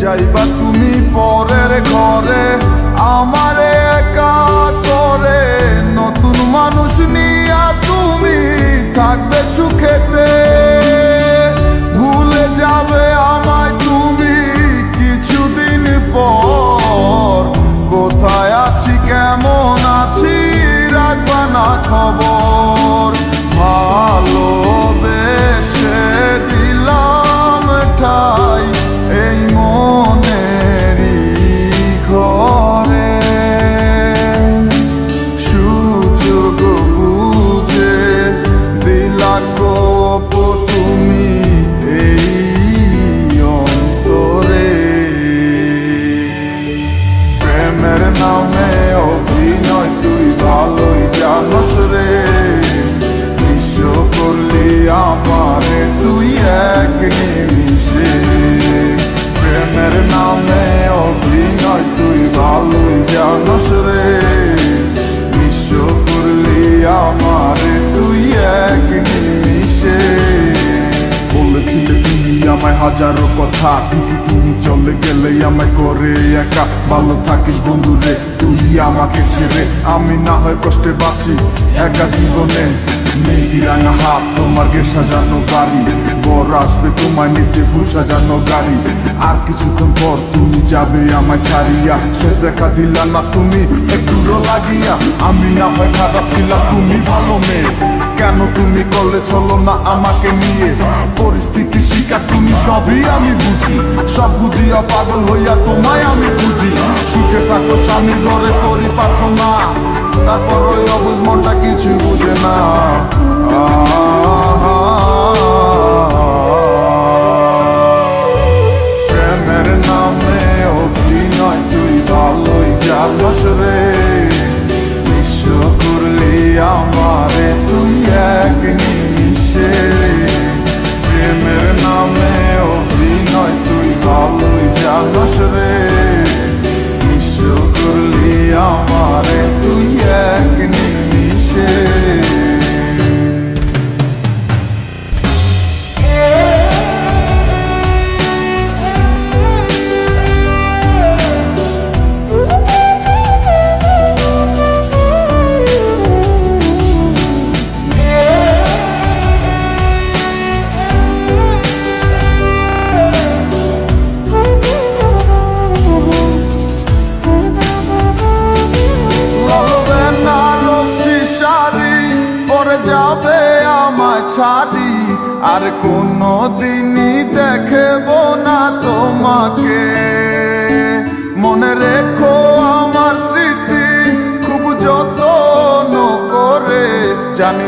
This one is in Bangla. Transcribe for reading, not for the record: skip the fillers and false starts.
যাইবা তুমি পরের ঘরে আমারে একা করে, নতুন মানুষ নিয়া তুমি থাকবে সুখেতে, ভুলে যাবে আমায় তুমি কিছুদিন পর। কোথায় আছি কেমন আছি রাখবা না খবর, ভালোবেসে দিলাম ঠাই এই মনেরই ঘরে। সুযোগ বুঝে দিলা গোপ তুমি এই অন্তরে, প্রেমের নামে অভিনয় তুই ভালোই জানোস রে, বিশ্ব করলি আমারে তুই এক নিমিষে। প্রেমের নামে অভিনয় তুই ভালোই জানোস রে, বিশ্ব করলি আমারে তুই এক নিমিষে। বলেছিলে তুমি আমায় হাজারো কথা, ঠিকই তুমি চলে গেলে আমায় করে একা। ভালো থাকিস বন্ধুরে তুই আমাকে ছেড়ে, আমি না হয় কষ্টে বাঁচি একা জীবনে। মেয়েটি রাঙা হাত তোমার গে সাজানো গাড়ি, বর আসবে তোমায় নিতে ফুল সাজানো গাড়ি। আর কিছুক্ষণ পর তুমি যাবে আমায় ছাড়িয়া, শেষ দেখা দিলা না তুমি একটুরো লাগিয়া। আমি না হয় খারাপ ছিলাম তুমি ভালো মেয়ে, কেন তুমি করলে চলো না আমাকে নিয়ে। পরিস্থিতি শিকার তুমি সবই আমি বুঝি, সব বুঝিয়া পাগল হইয়া তোমায় আমি খুঁজি। সুখে থাকো স্বামীর ঘরে করি প্রার্থনা, তারপর ওই অবুঝ মনটা কিছু বুঝে না। প্রেমের নামে অভিনয় তুই ভালোই জানোস রে, বিশ্ব করলি আমারে তুই এক নিমিষে। প্রেমের নামে অভিনয় তুই ভালোই জানোস রে, বিশ্ব করলি আমারে তুই এক নিমিষে। যাবে আমায় ছাড়ি আর কোনো দিনই দেখব না তোমাকে, মনে রেখো আমার স্মৃতি খুব যত্ন করে জানি।